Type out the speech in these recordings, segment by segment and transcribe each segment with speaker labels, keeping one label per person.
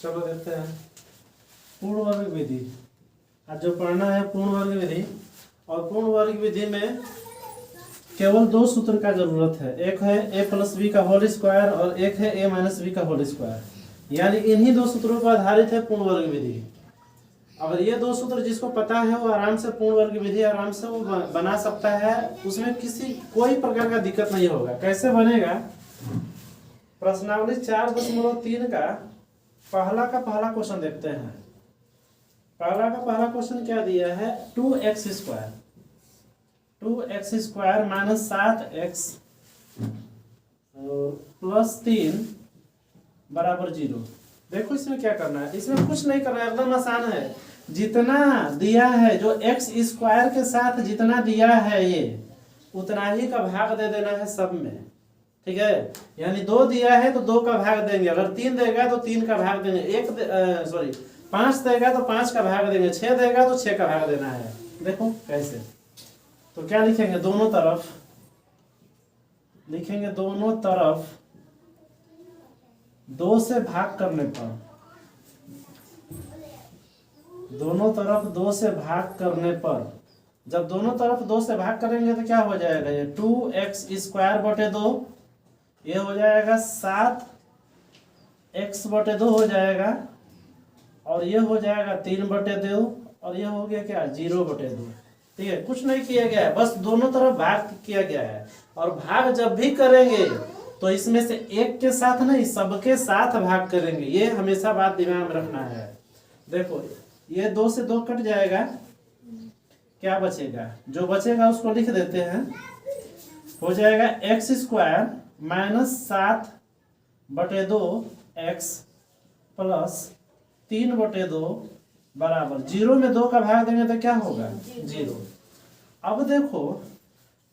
Speaker 1: चलो देखते हैं पूर्ण वर्ग विधि। आज जो पढ़ना है पूर्ण वर्ग विधि, और पूर्ण वर्ग विधि में केवल दो सूत्र का जरूरत है। एक है a प्लस बी का होल स्क्वायर और एक है a माइनस बी का होल स्क्वायर। यानी इन्हीं दो सूत्रों पर आधारित है पूर्ण वर्ग विधि। अगर ये दो सूत्र जिसको पता है वो आराम से पूर्ण वर्ग विधि आराम से वो बना सकता है, उसमें कोई प्रकार का दिक्कत नहीं होगा। कैसे बनेगा? प्रश्नावली 4.3 का पहला क्वेश्चन देखते हैं। पहला क्वेश्चन क्या दिया है? 2x square minus 7x plus 3 बराबर 0। देखो इसमें क्या करना है, इसमें कुछ नहीं करना है, एकदम आसान है। जितना दिया है जो x स्क्वायर के साथ जितना दिया है ये उतना ही का भाग दे देना है सब में, ठीक है। यानी 2 दिया है तो 2 का भाग देंगे, अगर 3 देगा तो 3 का भाग देंगे, 5 देगा तो 5 का भाग देंगे, 6 देगा तो 6 का भाग देना है। देखो कैसे, तो क्या लिखेंगे? दोनों तरफ लिखेंगे, दोनों तरफ 2 से भाग करने पर, दोनों तरफ 2 से भाग करने पर, जब दोनों तरफ 2 से भाग करेंगे तो क्या हो जाएगा? ये 2x स्क्वायर बटे 2, ये हो जाएगा 7x बटे 2 हो जाएगा, और ये हो जाएगा 3 बटे 2, और ये हो गया क्या? 0 बटे 2। ठीक है, कुछ नहीं किया गया है, बस दोनों तरफ भाग किया गया है। और भाग जब भी करेंगे तो इसमें से एक के साथ नहीं, सबके साथ भाग करेंगे। ये हमेशा बात दिमाग में रखना है। देखो ये 2 से 2 कट जाएगा, क्या बचेगा? जो बचेगा उसको लिख देते हैं, हो जाएगा x स्क्वायर माइनस 7 बटे 2 x प्लस 3 बटे 2 बराबर 0 में 2 का भाग देंगे तो क्या होगा? 0। अब देखो,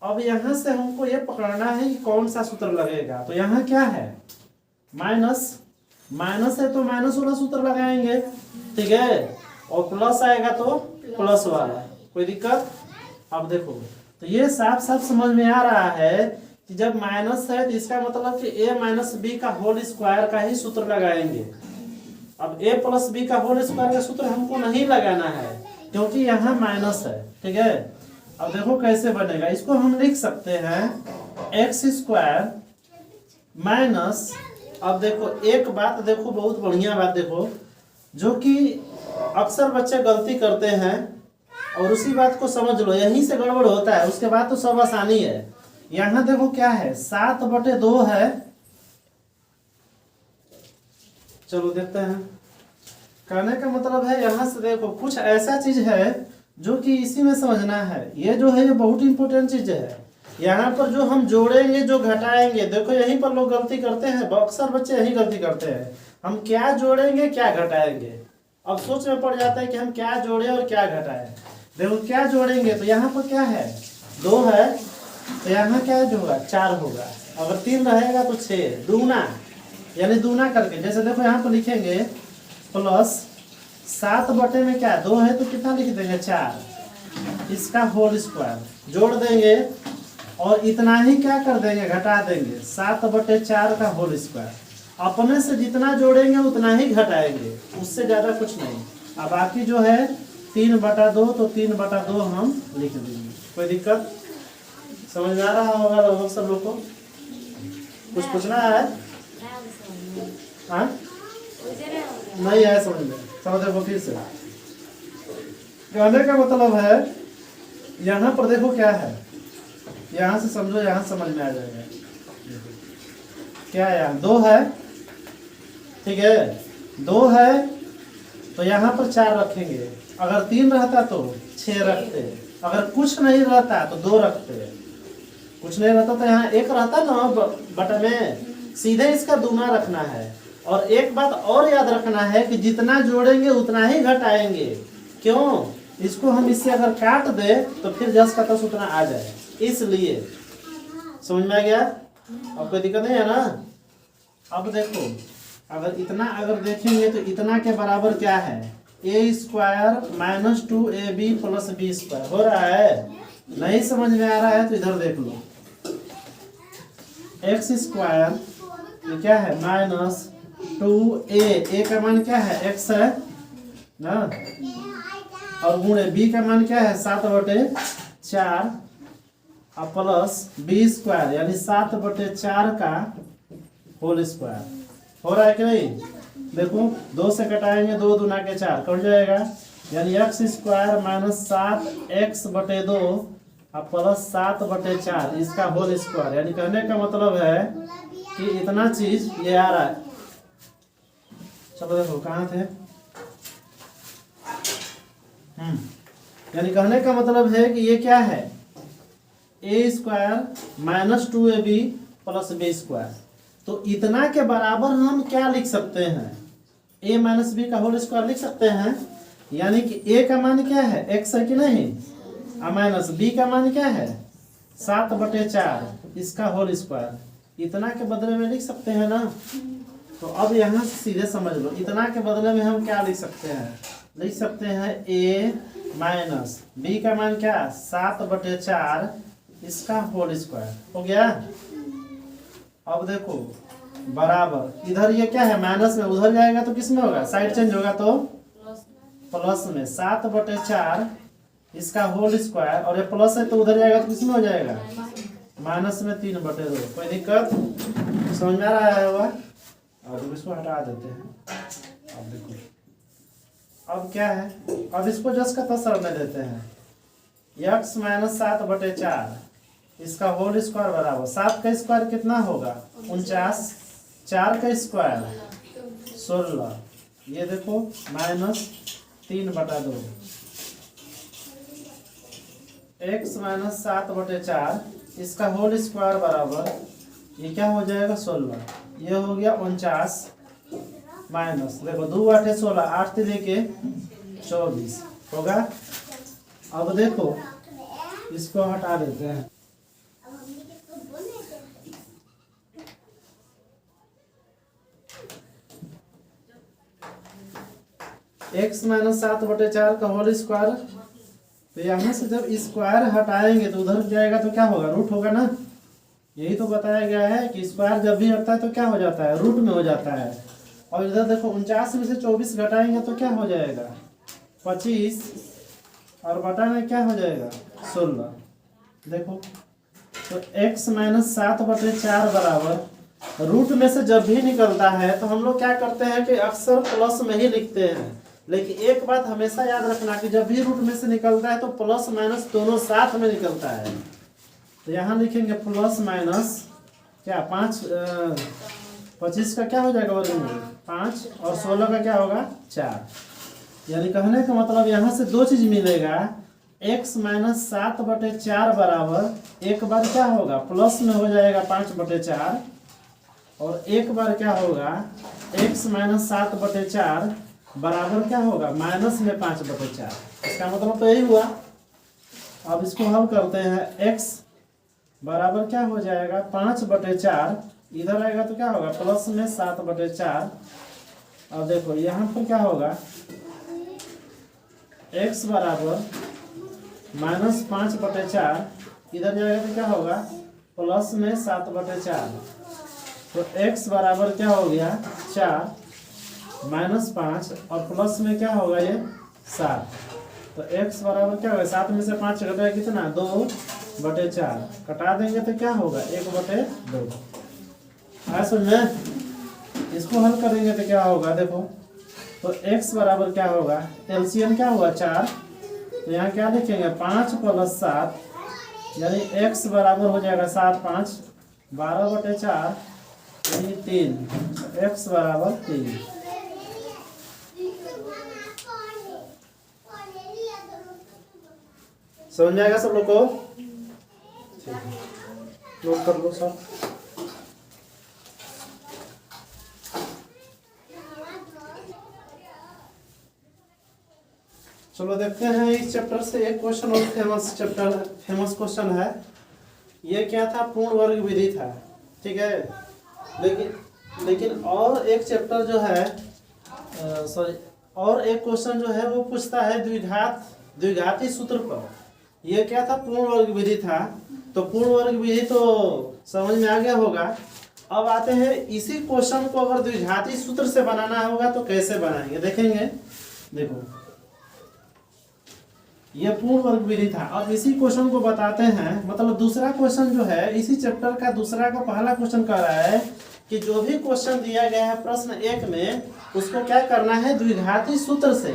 Speaker 1: अब यहां से हमको ये पकड़ना है कि कौन सा सूत्र लगेगा। तो यहाँ क्या है? माइनस है तो माइनस वाला सूत्र लगाएंगे, ठीक है, और प्लस आएगा तो प्लस वाला। कोई दिक्कत? अब देखो तो ये साफ साफ समझ में आ रहा है कि जब माइनस है तो इसका मतलब कि a माइनस बी का होल स्क्वायर का ही सूत्र लगाएंगे। अब a प्लस बी का होल स्क्वायर का सूत्र हमको नहीं लगाना है क्योंकि यहाँ माइनस है, ठीक है। अब देखो कैसे बनेगा, इसको हम लिख सकते हैं x स्क्वायर माइनस, अब देखो एक बात देखो, बहुत बढ़िया बात देखो, जो कि अक्सर बच्चे गलती करते हैं और उसी बात को समझ लो, यहीं से गड़बड़ होता है, उसके बाद तो सब आसानी है। यहाँ देखो क्या है? 7 बटे 2 है। चलो देखते हैं। कहने का मतलब है यहाँ से देखो कुछ ऐसा चीज है जो कि इसी में समझना है। ये जो है ये बहुत इंपॉर्टेंट चीज है। यहाँ पर जो हम जोड़ेंगे जो घटाएंगे, देखो यहीं पर लोग गलती करते हैं, अक्सर बच्चे यही गलती करते हैं। हम क्या जोड़ेंगे क्या घटाएंगे, अब सोच में पड़ जाता है कि हम क्या जोड़े और क्या घटाएं। देखो क्या जोड़ेंगे तो यहाँ पर क्या है? 2 है तो यहाँ क्या होगा? 4 होगा। अगर 3 रहेगा तो 6, दूना, यानी दूना करके, जैसे देखो यहाँ पर लिखेंगे प्लस 7 बटे में क्या 2 है तो कितना लिख देंगे? 4, इसका होल स्क्वायर जोड़ देंगे और इतना ही क्या कर देंगे? घटा देंगे। 7 बटे 4 का होल स्क्वायर। अपने से जितना जोड़ेंगे उतना ही घटाएंगे, उससे ज्यादा कुछ नहीं। अब बाकी जो है 3 बटा 2 तो 3 बटा 2 हम लिख देंगे। कोई दिक्कत? समझ में आ रहा होगा लोगों सब लोग को? कुछ पूछना है? हाँ नहीं है समझ में? समझ देखो फिर से। कहने का मतलब है यहाँ पर देखो क्या है, यहाँ से समझो, यहाँ समझ में आ जाएगा। क्या है? यहाँ 2 है, ठीक है, 2 है तो यहाँ पर 4 रखेंगे। अगर 3 रहता तो 6 रखते, अगर कुछ नहीं रहता तो 2 रखते, कुछ नहीं रहता तो यहाँ 1 रहता ना बटा में, सीधे इसका दूना रखना है। और एक बात और याद रखना है कि जितना जोड़ेंगे उतना ही घटाएंगे। क्यों? इसको हम इससे अगर काट दे तो फिर जस का तस उतना आ जाए, इसलिए। समझ में आ गया? अब कोई दिक्कत नहीं है ना? अब देखो अगर इतना अगर देखेंगे तो इतना के बराबर क्या है? a square minus 2ab plus B square हो रहा है। नहीं समझ में आ रहा है तो इधर देख लो, x स्क्वायर क्या है? माइनस 2a, a का मान क्या है x है ना, और गुणे b का मान क्या है 7/4 और प्लस b स्क्वायर यानी 7/4 का होल स्क्वायर। हो रहा है कि नहीं? देखो 2 से कटाएंगे 2 दूना के 4 कट जाएगा, यानी x स्क्वायर माइनस 7x/2 और प्लस 7/4 इसका होल स्क्वायर। यानी कहने का मतलब है कि इतना चीज ये आ रहा है। चलो देखो कहाँ थे, यानी कहने का मतलब है कि ये क्या है a square minus 2ab plus b square. तो इतना के बराबर हम क्या लिख सकते हैं, a माइनस बी का होल स्क्वायर लिख सकते हैं। यानी कि a का मान क्या है x है कि नहीं, और माइनस b का मान क्या है 7/4 इसका होल स्क्वायर। इतना के बदले में लिख सकते हैं ना। तो अब यहाँ से सीधे समझ लो, इतना के बदले में हम क्या लिख सकते हैं, लिख सकते हैं a माइनस बी का मान क्या 7/4 इसका होल स्क्वायर। हो गया। अब देखो बराबर इधर ये क्या है माइनस में, उधर जाएगा तो किस में होगा, साइड चेंज होगा तो प्लस में 7/4 इसका होल स्क्वायर, और ये प्लस है तो उधर जाएगा तो किस में हो जाएगा माइनस में 3/2। कोई दिक्कत समझ में आ रहा है होगा? अब इसको हटा देते हैं। अब देखो अब क्या है, अब इसको जस का तस रहने देते हैं। x माइनस 7/4 इसका होल स्क्वायर बराबर 7 का स्क्वायर कितना होगा 49, 4 का स्क्वायर 16, ये देखो माइनस 3/2। x माइनस 7/4 इसका होल स्क्वायर बराबर ये क्या हो जाएगा 16, ये हो गया 49 माइनस देखो 2 8 16, 8 से लेके 24 होगा। अब देखो इसको हटा देते हैं। x माइनस 7/4 का होल स्क्वायर, तो यहाँ से जब स्क्वायर हटाएंगे तो उधर जाएगा तो क्या होगा रूट होगा ना। यही तो बताया गया है कि स्क्वायर जब भी हटता है तो क्या हो जाता है रूट में हो जाता है। और इधर देखो 49 में से 24 घटाएंगे तो क्या हो जाएगा 25, और बटा में क्या हो जाएगा 16। देखो तो x माइनस 7/4 बराबर रूट में से जब भी निकलता है तो हम लोग क्या करते हैं कि अक्सर प्लस में ही लिखते हैं। लेकिन एक बात हमेशा याद रखना कि जब भी रूट में से निकलता है तो प्लस माइनस दोनों साथ में निकलता है। तो यहाँ लिखेंगे प्लस माइनस क्या 25 का क्या हो जाएगा वर्गमूल 5, और 16 का क्या होगा 4। यानी कहने का मतलब यहाँ से दो चीज मिलेगा, x माइनस 7/4 बराबर एक बार क्या होगा प्लस में हो जाएगा 5/4, और एक बार क्या होगा x माइनस 7/4 बराबर क्या होगा माइनस में 5/4। इसका मतलब तो यही हुआ। अब इसको हल करते हैं, x बराबर क्या हो जाएगा 5/4, इधर आएगा तो क्या होगा प्लस में 7/4। और देखो यहाँ पर क्या होगा x बराबर माइनस 5/4, इधर जाएगा तो क्या होगा प्लस में 7/4। तो x बराबर क्या हो गया 4 माइनस 5 और प्लस में क्या होगा ये 7। तो x बराबर क्या होगा 7 में से 5 घटाया कितना 2/4, कटा देंगे तो क्या होगा 1/2। आया समझ में? इसको हल करेंगे तो क्या होगा देखो, तो x बराबर क्या होगा एलसीएम क्या हुआ 4, तो यहाँ क्या लिखेंगे 5 + 7 यानी x बराबर हो जाएगा 7 5 12/4 यानी 3, x बराबर 3। समझ जाएगा सब लोग को? नोट कर लो सब। चलो देखते हैं इस चैप्टर से एक क्वेश्चन और फेमस क्वेश्चन है। ये क्या था पूर्ण वर्ग विधि था, ठीक है। लेकिन और एक चैप्टर जो है और एक क्वेश्चन जो है वो पूछता है द्विघाती सूत्र पर। ये क्या था पूर्ण वर्ग विधि था। तो पूर्ण वर्ग विधि तो समझ में आ गया होगा। अब आते हैं इसी क्वेश्चन को अगर द्विघाती सूत्र से बनाना होगा तो कैसे बनाएंगे देखेंगे। देखो ये पूर्ण वर्ग विधि था। अब इसी क्वेश्चन को बताते हैं, मतलब दूसरा क्वेश्चन जो है इसी चैप्टर का दूसरा का पहला क्वेश्चन कह रहा है कि जो भी क्वेश्चन दिया गया है प्रश्न 1 में उसको क्या करना है द्विघाती सूत्र से।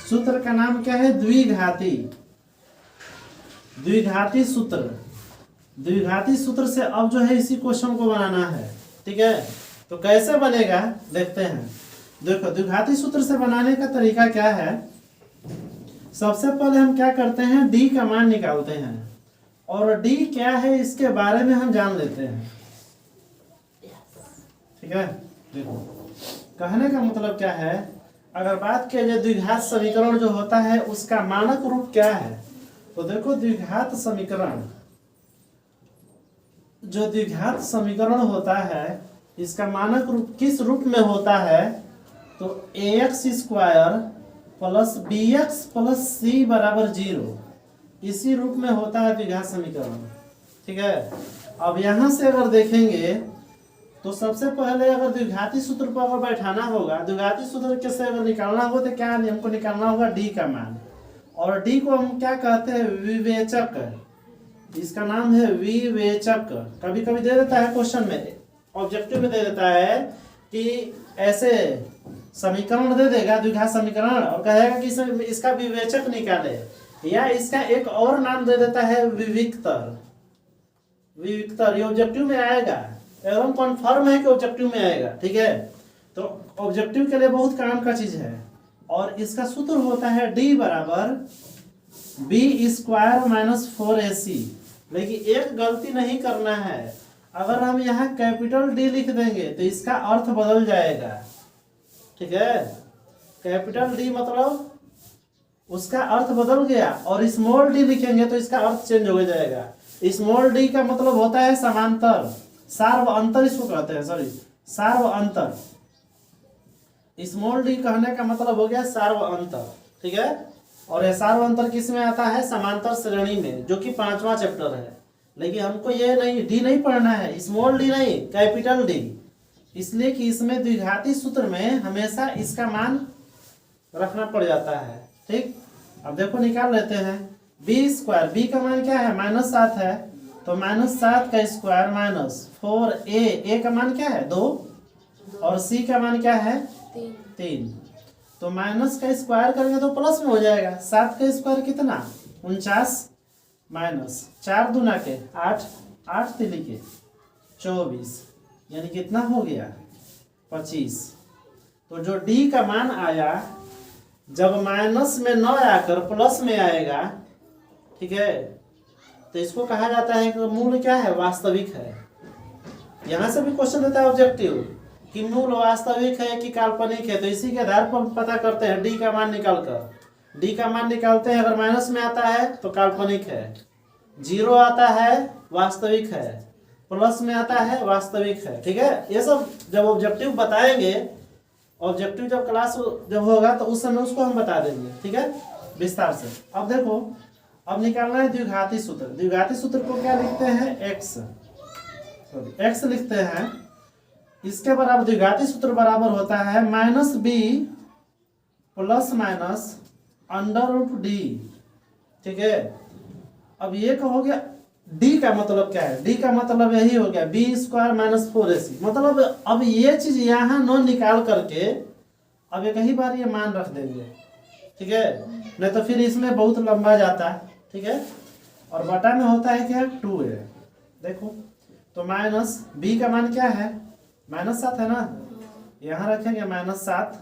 Speaker 1: सूत्र का नाम क्या है द्विघाती सूत्र। द्विघाती सूत्र से अब जो है इसी क्वेश्चन को बनाना है। ठीक है, तो कैसे बनेगा देखते हैं। देखो द्विघाती सूत्र से बनाने का तरीका क्या है। सबसे पहले हम क्या करते हैं डी का मान निकालते हैं और डी क्या है इसके बारे में हम जान लेते हैं। ठीक है, देखो कहने का मतलब क्या है, अगर बात किया जाए द्विघात समीकरण जो होता है उसका मानक रूप क्या है, तो देखो द्विघात समीकरण जो द्विघात समीकरण होता है इसका मानक रूप किस रूप में होता है, तो ax square plus bx plus c बराबर 0, इसी रूप में होता है द्विघात समीकरण। ठीक है, अब यहां से अगर देखेंगे तो सबसे पहले अगर द्विघाती सूत्र पर अगर बैठाना होगा, द्विघाती सूत्र के से अगर निकालना हो तो क्या हमको निकालना होगा डी का मान, और डी को हम क्या कहते हैं विवेचक, इसका नाम है विवेचक। कभी कभी दे देता है क्वेश्चन में, ऑब्जेक्टिव में दे देता है कि ऐसे समीकरण दे देगा द्विघात समीकरण और कहेगा कि इसका विवेचक निकाले, या इसका एक और नाम दे देता है विविक्तर। ये ऑब्जेक्टिव में आएगा, एकदम कन्फर्म है कि ऑब्जेक्टिव में आएगा। ठीक है, तो ऑब्जेक्टिव के लिए बहुत काम का चीज है, और इसका सूत्र होता है डी बराबर बी स्क्वायर माइनस 4ac। लेकिन एक गलती नहीं करना है, अगर हम यहाँ कैपिटल डी लिख देंगे तो इसका अर्थ बदल जाएगा। ठीक है, कैपिटल डी मतलब उसका अर्थ बदल गया, और स्मॉल डी लिखेंगे तो इसका अर्थ चेंज हो जाएगा। स्मॉल डी का मतलब होता है समांतर, सार्व अंतर इसको कहते हैं, सॉरी सार्व अंतर। स्मॉल डी कहने का मतलब हो गया सार्व अंतर। ठीक है, और यह सार्व अंतर किस में आता है समांतर श्रेणी में, जो कि 5वां चैप्टर है। लेकिन हमको ये नहीं डी नहीं पढ़ना है, स्मॉल डी नहीं कैपिटल डी, इसलिए कि इसमें द्विघाती सूत्र में हमेशा इसका मान रखना पड़ जाता है। ठीक, अब देखो निकाल लेते हैं बी स्क्वायर, बी का मान क्या है -7 है, तो -7 का स्क्वायर माइनस 4a, का मान क्या है 2, और c का मान क्या है 3। तो माइनस का स्क्वायर करेंगे तो प्लस में हो जाएगा। 7 का स्क्वायर कितना 49 माइनस 4 दूना के 8, 8 तिली के 24, यानी कितना हो गया 25। तो जो डी का मान आया जब माइनस में न आकर प्लस में आएगा, ठीक है, तो इसको कहा जाता है कि मूल क्या है वास्तविक है। यहां से भी क्वेश्चन देता है ऑब्जेक्टिव कि मूल वास्तविक है कि काल्पनिक है, तो इसी के आधार पर पता करते हैं डी का मान निकालकर। डी का मान निकालते हैं, अगर माइनस में आता है तो काल्पनिक है, 0 आता है वास्तविक है, प्लस में आता है वास्तविक है। ठीक है, ये सब जब ऑब्जेक्टिव बताएंगे, ऑब्जेक्टिव जब क्लास जब होगा तो उस समय उसको हम बता देंगे। ठीक है, विस्तार से। अब देखो, अब निकालना है द्विघाती सूत्र। द्विघाती सूत्र को क्या लिखते हैं x लिखते हैं। इसके बराबर द्विघाती सूत्र बराबर होता है -b प्लस माइनस √d। ठीक है, अब ये कहोगे d का मतलब क्या है, d का मतलब यही हो गया b स्क्वायर माइनस 4ac। मतलब अब ये चीज यहाँ न निकाल करके अब एक ही बार ये मान रख देंगे। ठीक है, नहीं तो फिर इसमें बहुत लंबा जाता है। ठीक है, और बटा में होता है क्या 2a। देखो तो माइनस b का मान क्या है -7 है ना, यहाँ रखेंगे -7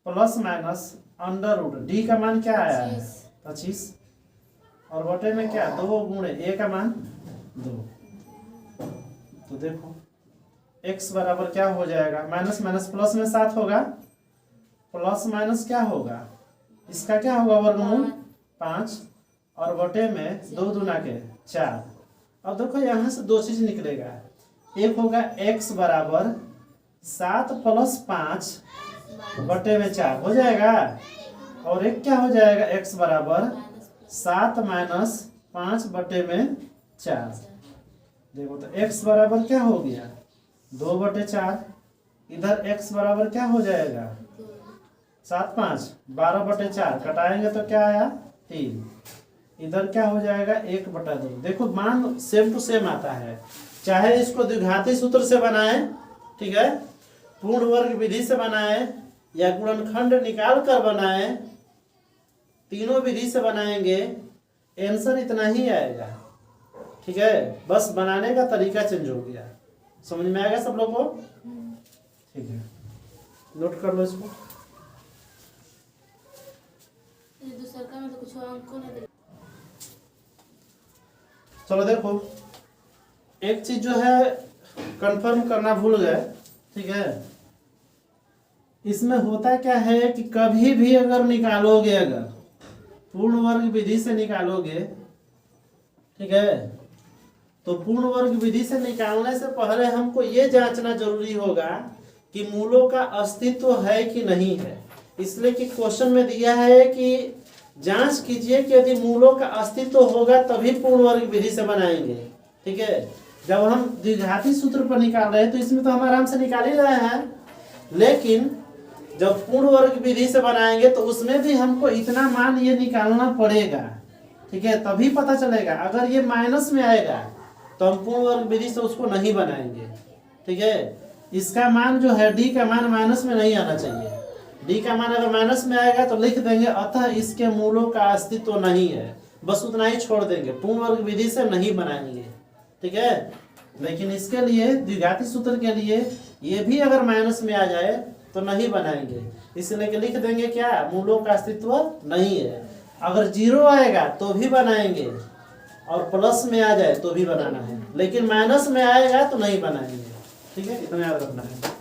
Speaker 1: प्लस माइनस √d का मान क्या आया है 25, और बटे में क्या 2 गुणे a का मान 2। तो देखो x बराबर क्या हो जाएगा, माइनस माइनस प्लस में 7 होगा, प्लस माइनस क्या होगा इसका क्या होगा वर्गमूल 5, और बटे में 2 दूना के 4। अब देखो यहाँ से दो चीज निकलेगा, एक होगा x बराबर 7 प्लस 5 बटे में 4 हो जाएगा, और एक क्या हो जाएगा x बराबर 7 माइनस 5 बटे में 4। देखो तो x बराबर क्या हो गया 2/4, इधर x बराबर क्या हो जाएगा 7 5, 12/4 कटाएंगे तो क्या आया 3, इधर क्या हो जाएगा 1/2। देखो मान सेम टू सेम आता है, चाहे इसको द्विघाती सूत्र से बनाए, ठीक है, पूर्ण वर्ग विधि से बनाए या गुणनखंड निकाल कर बनाए, तीनों विधि से बनाएंगे आंसर इतना ही आएगा, ठीक है, बस बनाने का तरीका चेंज हो गया। समझ में आएगा सब लोग को? ठीक है, नोट कर लो इसको।
Speaker 2: दूसरा में तो कुछ अंक नहीं।
Speaker 1: चलो देखो, एक चीज जो है कंफर्म करना भूल गए, ठीक है, इसमें होता क्या है कि कभी भी अगर निकालोगे, अगर पूर्ण वर्ग विधि से निकालोगे, ठीक है, तो पूर्ण वर्ग विधि से निकालने से पहले हमको ये जांचना जरूरी होगा कि मूलों का अस्तित्व है कि नहीं है। इसलिए कि क्वेश्चन में दिया है कि जांच कीजिए कि यदि मूलों का अस्तित्व होगा तभी पूर्ण वर्ग विधि से बनाएंगे, ठीक है। जब हम द्विघाती सूत्र पर निकाल रहे हैं तो इसमें तो हम आराम से निकाल ही रहे हैं, लेकिन जब पूर्ण वर्ग विधि से बनाएंगे तो उसमें भी हमको इतना मान ये निकालना पड़ेगा, ठीक है, तभी पता चलेगा। अगर ये माइनस में आएगा तो हम पूर्ण वर्ग विधि से उसको नहीं बनाएंगे, ठीक है। इसका मान जो है डी का मान माइनस में नहीं आना चाहिए। डी का मान अगर माइनस में आएगा तो लिख देंगे अतः इसके मूलों का अस्तित्व नहीं है, बस उतना ही छोड़ देंगे, पूर्ण वर्ग विधि से नहीं बनाएंगे, ठीक है। लेकिन इसके लिए द्विघाती सूत्र के लिए ये भी अगर माइनस में आ जाए तो नहीं बनाएंगे, इसलिए कि लिख देंगे क्या, मूलों का अस्तित्व नहीं है। अगर 0 आएगा तो भी बनाएंगे और प्लस में आ जाए तो भी बनाना है, लेकिन माइनस में आएगा तो नहीं बनाएंगे, ठीक है, इतना याद रखना है।